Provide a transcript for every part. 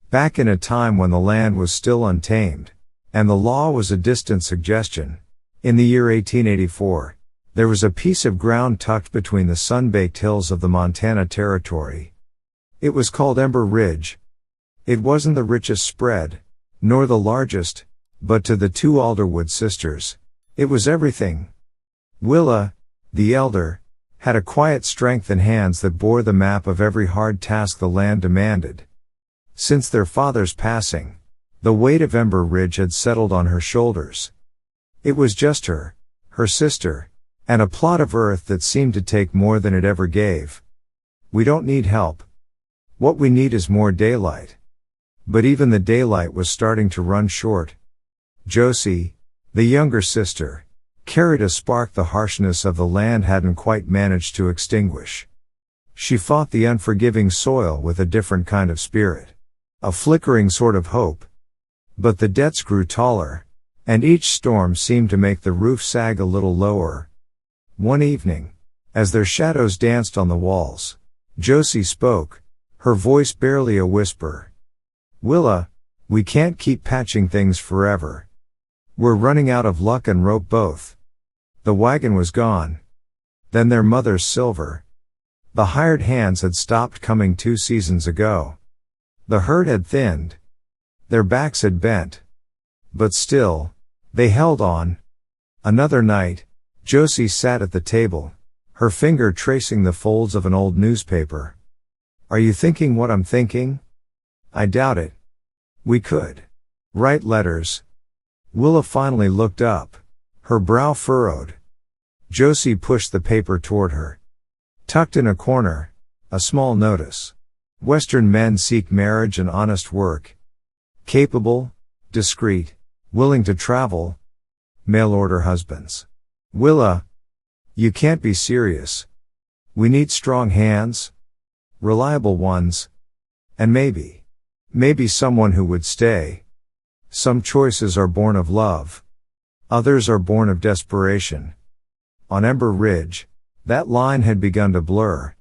Back in a time when the land was still untamed, and the law was a distant suggestion, in the year 1884, there was a piece of ground tucked between the sun-baked hills of the Montana Territory. It was called Ember Ridge. It wasn't the richest spread, nor the largest, but to the two Alderwood sisters, it was everything. Willa, the elder, had a quiet strength and hands that bore the map of every hard task the land demanded. Since their father's passing, the weight of Ember Ridge had settled on her shoulders. It was just her sister, and a plot of earth that seemed to take more than it ever gave. We don't need help. What we need is more daylight. But even the daylight was starting to run short. Josie, the younger sister, carried a spark the harshness of the land hadn't quite managed to extinguish. She fought the unforgiving soil with a different kind of spirit. A flickering sort of hope. But the debts grew taller, and each storm seemed to make the roof sag a little lower. One evening, as their shadows danced on the walls, Josie spoke, her voice barely a whisper. "Willa, we can't keep patching things forever. We're running out of luck and rope both." The wagon was gone. Then their mother's silver. The hired hands had stopped coming 2 seasons ago. The herd had thinned. Their backs had bent. But still, they held on. Another night, Josie sat at the table, her finger tracing the folds of an old newspaper. "Are you thinking what I'm thinking?" "I doubt it. We could write letters." Willa finally looked up, her brow furrowed. Josie pushed the paper toward her. Tucked in a corner, a small notice. "Western men seek marriage and honest work. Capable, discreet, willing to travel. Mail-order husbands." "Willa, you can't be serious. We need strong hands. Reliable ones. And maybe someone who would stay. Some choices are born of love. Others are born of desperation." On Ember Ridge, that line had begun to blur.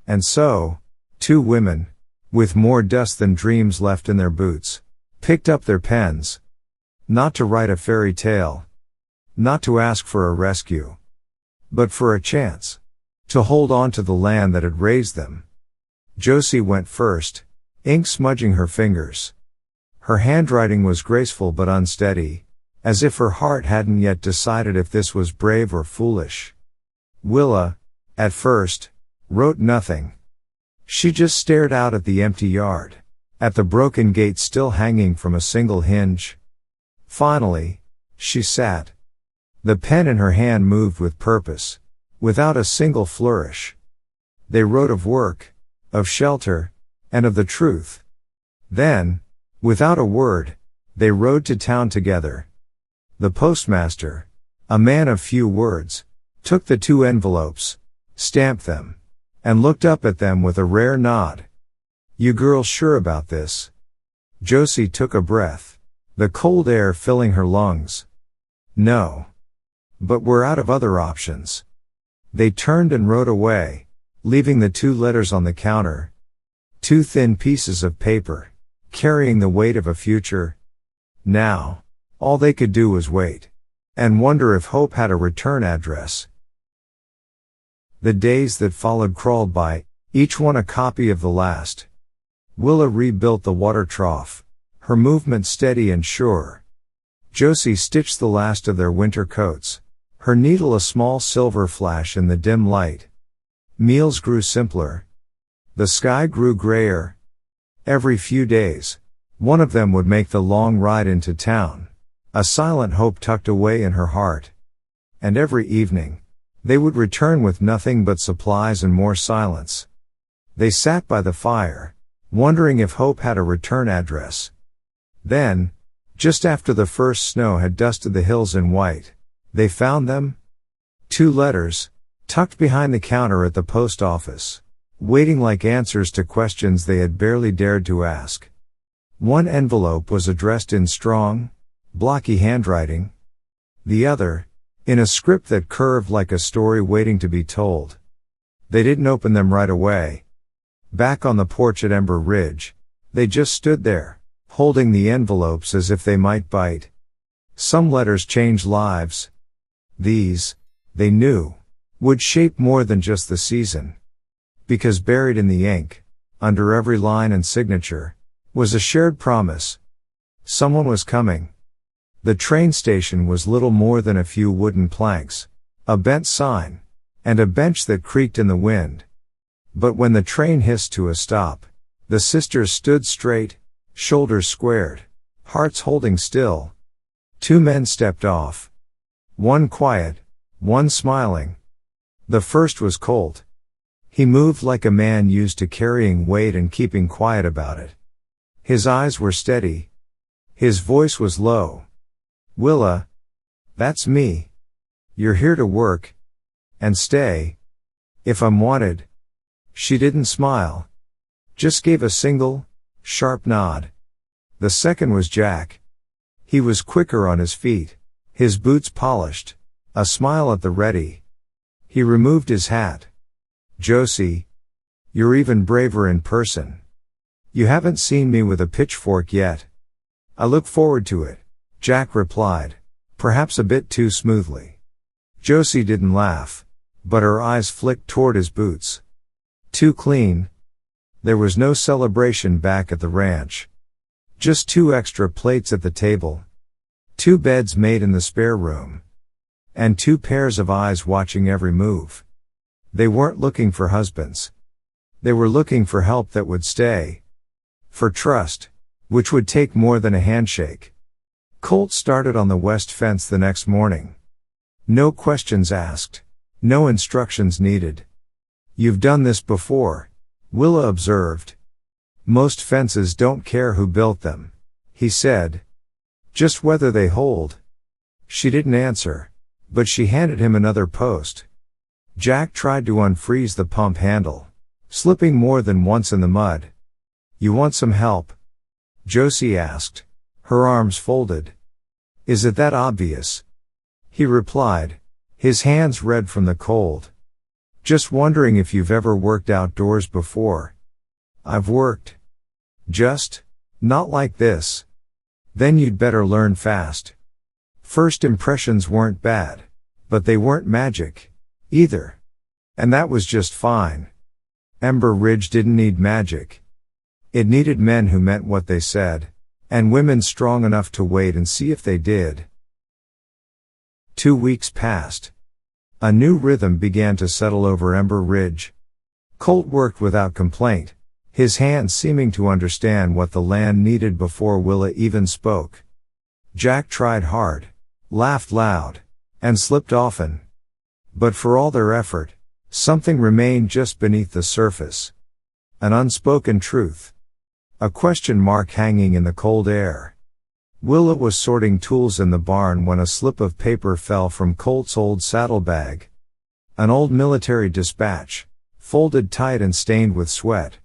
And so, 2 women, with more dust than dreams left in their boots, picked up their pens. Not to write a fairy tale. Not to ask for a rescue. But for a chance. To hold on to the land that had raised them. Josie went first, ink smudging her fingers. Her handwriting was graceful but unsteady, as if her heart hadn't yet decided if this was brave or foolish. Willa, at first, wrote nothing. She just stared out at the empty yard, at the broken gate still hanging from a single hinge. Finally, she sat. The pen in her hand moved with purpose, without a single flourish. They wrote of work, of shelter, and of the truth. Then, without a word, they rode to town together. The postmaster, a man of few words, took the 2 envelopes, stamped them, and looked up at them with a rare nod. "You girls sure about this?" Josie took a breath, the cold air filling her lungs. "No. But we're out of other options." They turned and rode away, leaving the 2 letters on the counter. 2 thin pieces of paper, carrying the weight of a future. Now, all they could do was wait. And wonder if hope had a return address. The days that followed crawled by, each one a copy of the last. Willa rebuilt the water trough, her movement steady and sure. Josie stitched the last of their winter coats, her needle a small silver flash in the dim light. Meals grew simpler. The sky grew grayer. Every few days, one of them would make the long ride into town, a silent hope tucked away in her heart. And every evening, they would return with nothing but supplies and more silence. They sat by the fire, wondering if hope had a return address. Then, just after the first snow had dusted the hills in white, they found them. 2 letters, tucked behind the counter at the post office, waiting like answers to questions they had barely dared to ask. One envelope was addressed in strong, blocky handwriting. The other, in a script that curved like a story waiting to be told. They didn't open them right away. Back on the porch at Ember Ridge, They just stood there, holding the envelopes as if they might bite. Some letters change lives. These, they knew, would shape more than just the season. Because buried in the ink, under every line and signature, was a shared promise. Someone was coming. The train station was little more than a few wooden planks, a bent sign, and a bench that creaked in the wind. But when the train hissed to a stop, the sisters stood straight, shoulders squared, hearts holding still. Two men stepped off. One quiet, one smiling. The first was Colt. He moved like a man used to carrying weight and keeping quiet about it. His eyes were steady. His voice was low. "Willa, that's me. You're here to work. And stay. If I'm wanted." She didn't smile. Just gave a single, sharp nod. The second was Jack. He was quicker on his feet, his boots polished, a smile at the ready. He removed his hat. "Josie, you're even braver in person. You haven't seen me with a pitchfork yet." "I look forward to it," Jack replied, perhaps a bit too smoothly. Josie didn't laugh, but her eyes flicked toward his boots. Too clean. There was no celebration back at the ranch. Just 2 extra plates at the table. 2 beds made in the spare room. And 2 pairs of eyes watching every move. They weren't looking for husbands. They were looking for help that would stay. For trust, which would take more than a handshake. Colt started on the west fence the next morning. No questions asked. No instructions needed. "You've done this before," Willa observed. "Most fences don't care who built them," he said. "Just whether they hold." She didn't answer, but she handed him another post. Jack tried to unfreeze the pump handle, slipping more than once in the mud. "You want some help?" Josie asked, her arms folded. "Is it that obvious?" He replied, his hands red from the cold. "Just wondering if you've ever worked outdoors before." "I've worked. Just, not like this." "Then you'd better learn fast." First impressions weren't bad, but they weren't magic, either. And that was just fine. Ember Ridge didn't need magic. It needed men who meant what they said, and women strong enough to wait and see if they did. 2 weeks passed. A new rhythm began to settle over Ember Ridge. Colt worked without complaint, his hands seeming to understand what the land needed before Willa even spoke. Jack tried hard, laughed loud, and slipped often. But for all their effort, something remained just beneath the surface. An unspoken truth. A question mark hanging in the cold air. Willa was sorting tools in the barn when a slip of paper fell from Colt's old saddlebag. An old military dispatch, folded tight and stained with sweat.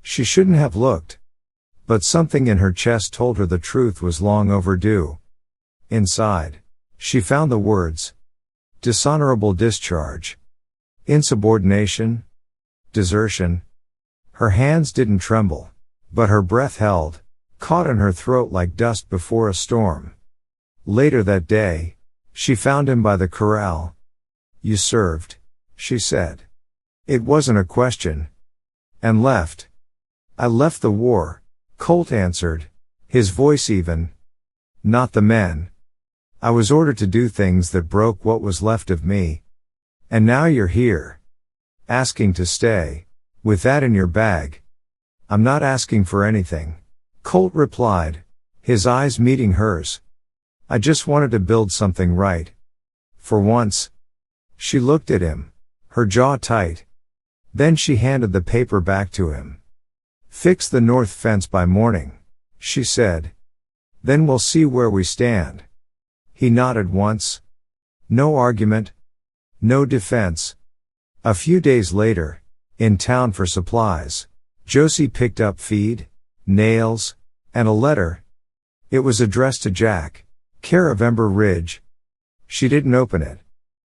She shouldn't have looked. But something in her chest told her the truth was long overdue. Inside, she found the words. Dishonorable discharge. Insubordination. Desertion. Her hands didn't tremble, but her breath held, caught in her throat like dust before a storm. Later that day, she found him by the corral. "You served," she said. It wasn't a question. "And left." "I left the war," Colt answered, his voice even. "Not the men. I was ordered to do things that broke what was left of me. And now you're here. Asking to stay. With that in your bag." "I'm not asking for anything," Colt replied, his eyes meeting hers. "I just wanted to build something right. For once." She looked at him, her jaw tight. Then she handed the paper back to him. "Fix the north fence by morning," she said. "Then we'll see where we stand." He nodded once. No argument. No defense. A few days later, in town for supplies, Josie picked up feed, nails, and a letter. It was addressed to Jack, care of Ember Ridge. She didn't open it.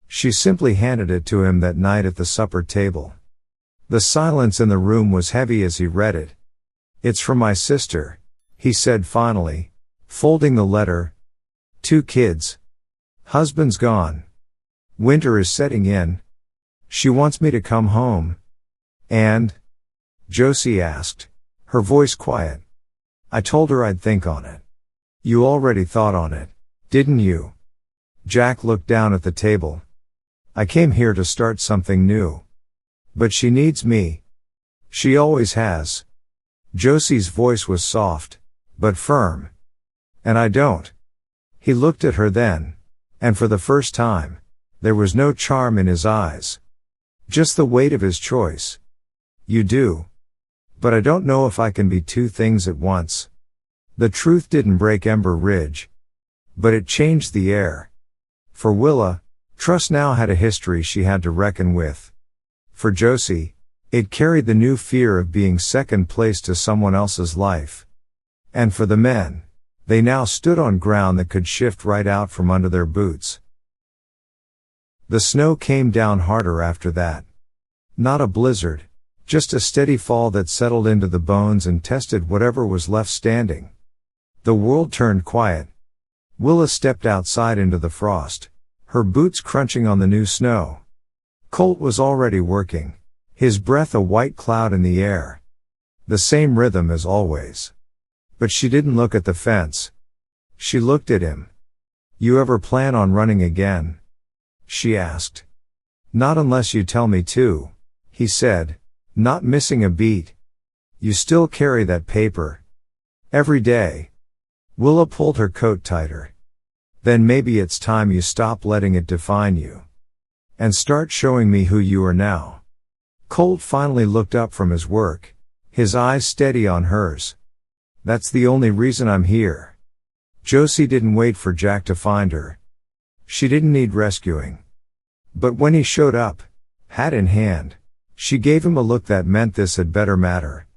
She simply handed it to him that night at the supper table. The silence in the room was heavy as he read it. It's from my sister, he said finally, folding the letter. 2 kids. Husband's gone. Winter is setting in. She wants me to come home. And? Josie asked, her voice quiet. I told her I'd think on it. You already thought on it, didn't you? Jack looked down at the table. I came here to start something new. But she needs me. She always has. Josie's voice was soft, but firm. And I don't. He looked at her then, and for the first time, there was no charm in his eyes. Just the weight of his choice. You do. But I don't know if I can be 2 things at once. The truth didn't break Ember Ridge. But it changed the air. For Willa, trust now had a history she had to reckon with. For Josie, it carried the new fear of being second place to someone else's life. And for the men, they now stood on ground that could shift right out from under their boots. The snow came down harder after that. Not a blizzard, just a steady fall that settled into the bones and tested whatever was left standing. The world turned quiet. Willa stepped outside into the frost, her boots crunching on the new snow. Colt was already working, his breath a white cloud in the air. The same rhythm as always. But she didn't look at the fence. She looked at him. You ever plan on running again? She asked. Not unless you tell me to, he said, not missing a beat. You still carry that paper. Every day. Willa pulled her coat tighter. Then maybe it's time you stop letting it define you. And start showing me who you are now. Colt finally looked up from his work, his eyes steady on hers. That's the only reason I'm here. Josie didn't wait for Jack to find her. She didn't need rescuing. But when he showed up, hat in hand, she gave him a look that meant this had better matter.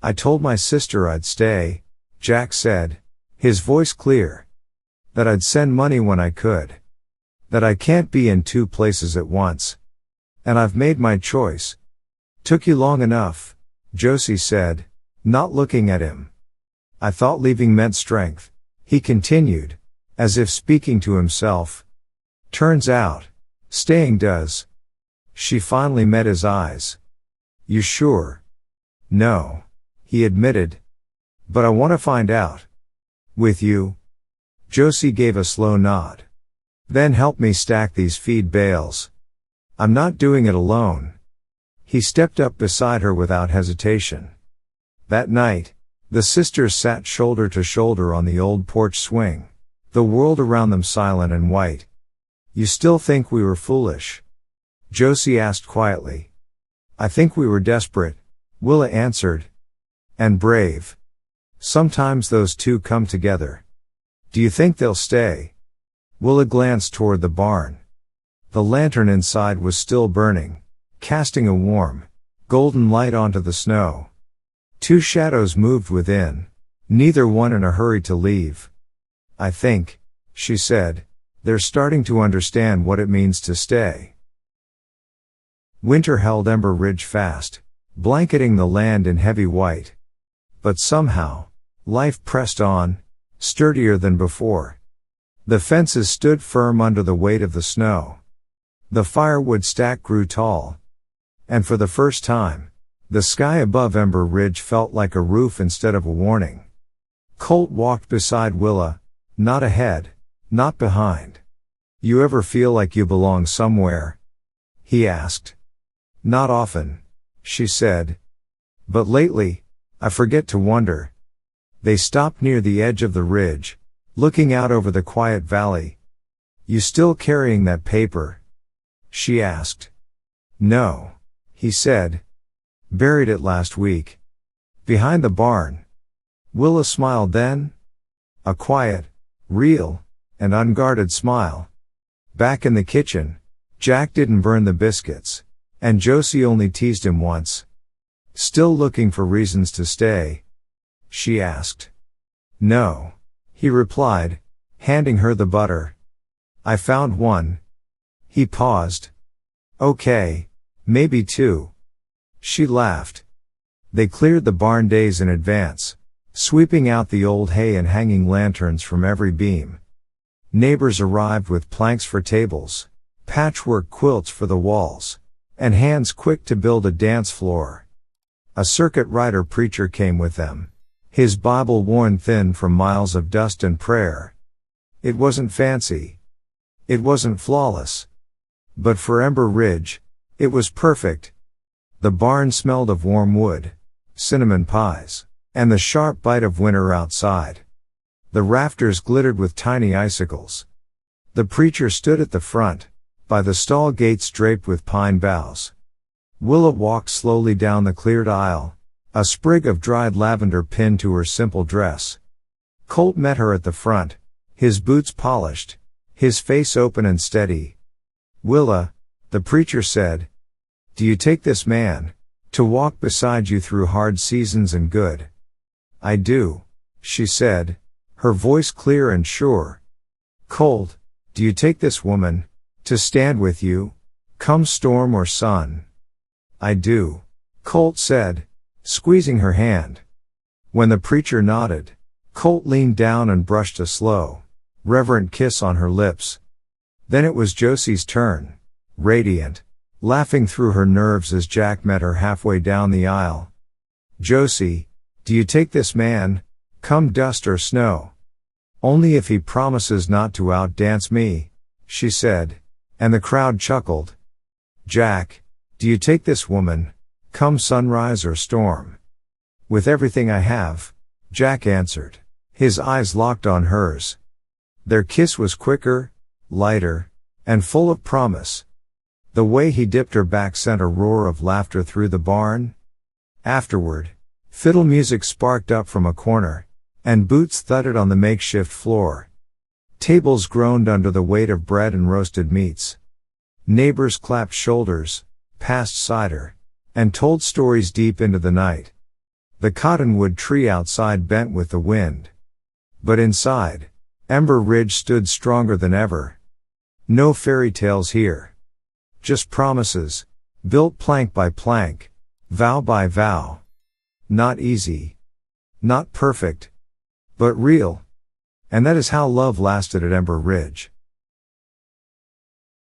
I told my sister I'd stay, Jack said, his voice clear. That I'd send money when I could. That I can't be in 2 places at once. And I've made my choice. Took you long enough, Josie said, not looking at him. I thought leaving meant strength, he continued, as if speaking to himself. Turns out, staying does. She finally met his eyes. You sure? No, he admitted. But I want to find out. With you? Josie gave a slow nod. Then help me stack these feed bales. I'm not doing it alone. He stepped up beside her without hesitation. That night, the sisters sat shoulder to shoulder on the old porch swing, the world around them silent and white. You still think we were foolish? Josie asked quietly. I think we were desperate, Willa answered. And brave. Sometimes those 2 come together. Do you think they'll stay? Willa glanced toward the barn. The lantern inside was still burning, casting a warm, golden light onto the snow. 2 shadows moved within, neither one in a hurry to leave. I think, she said, they're starting to understand what it means to stay. Winter held Ember Ridge fast, blanketing the land in heavy white. But somehow, life pressed on, sturdier than before. The fences stood firm under the weight of the snow. The firewood stack grew tall. And for the first time, the sky above Ember Ridge felt like a roof instead of a warning. Colt walked beside Willa, not ahead, not behind. You ever feel like you belong somewhere? He asked. Not often, she said. But lately, I forget to wonder. They stopped near the edge of the ridge, looking out over the quiet valley. You still carrying that paper? She asked. No, he said. Buried it last week. Behind the barn. Willa smiled then. A quiet, real, and unguarded smile. Back in the kitchen, Jack didn't burn the biscuits, and Josie only teased him once. Still looking for reasons to stay? She asked. No, he replied, handing her the butter. I found one. He paused. Okay, maybe 2. She laughed. They cleared the barn days in advance, sweeping out the old hay and hanging lanterns from every beam. Neighbors arrived with planks for tables, patchwork quilts for the walls, and hands quick to build a dance floor. A circuit rider preacher came with them, his Bible worn thin from miles of dust and prayer. It wasn't fancy. It wasn't flawless. But for Ember Ridge, it was perfect. The barn smelled of warm wood, cinnamon pies, and the sharp bite of winter outside. The rafters glittered with tiny icicles. The preacher stood at the front, by the stall gates draped with pine boughs. Willa walked slowly down the cleared aisle, a sprig of dried lavender pinned to her simple dress. Colt met her at the front, his boots polished, his face open and steady. "Willa," the preacher said, "do you take this man, to walk beside you through hard seasons and good?" "I do," she said, her voice clear and sure. "Colt, do you take this woman, to stand with you, come storm or sun?" "I do," Colt said, squeezing her hand. When the preacher nodded, Colt leaned down and brushed a slow, reverent kiss on her lips. Then it was Josie's turn, radiant, laughing through her nerves as Jack met her halfway down the aisle. "Josie, do you take this man, come dust or snow?" "Only if he promises not to outdance me," she said, and the crowd chuckled. "Jack, do you take this woman, come sunrise or storm?" "With everything I have," Jack answered, his eyes locked on hers. Their kiss was quicker, lighter, and full of promise. The way he dipped her back sent a roar of laughter through the barn. Afterward, fiddle music sparked up from a corner, and boots thudded on the makeshift floor. Tables groaned under the weight of bread and roasted meats. Neighbors clapped shoulders, passed cider, and told stories deep into the night. The cottonwood tree outside bent with the wind. But inside, Ember Ridge stood stronger than ever. No fairy tales here. Just promises, built plank by plank, vow by vow. Not easy. Not perfect. But real. And that is how love lasted at Ember Ridge.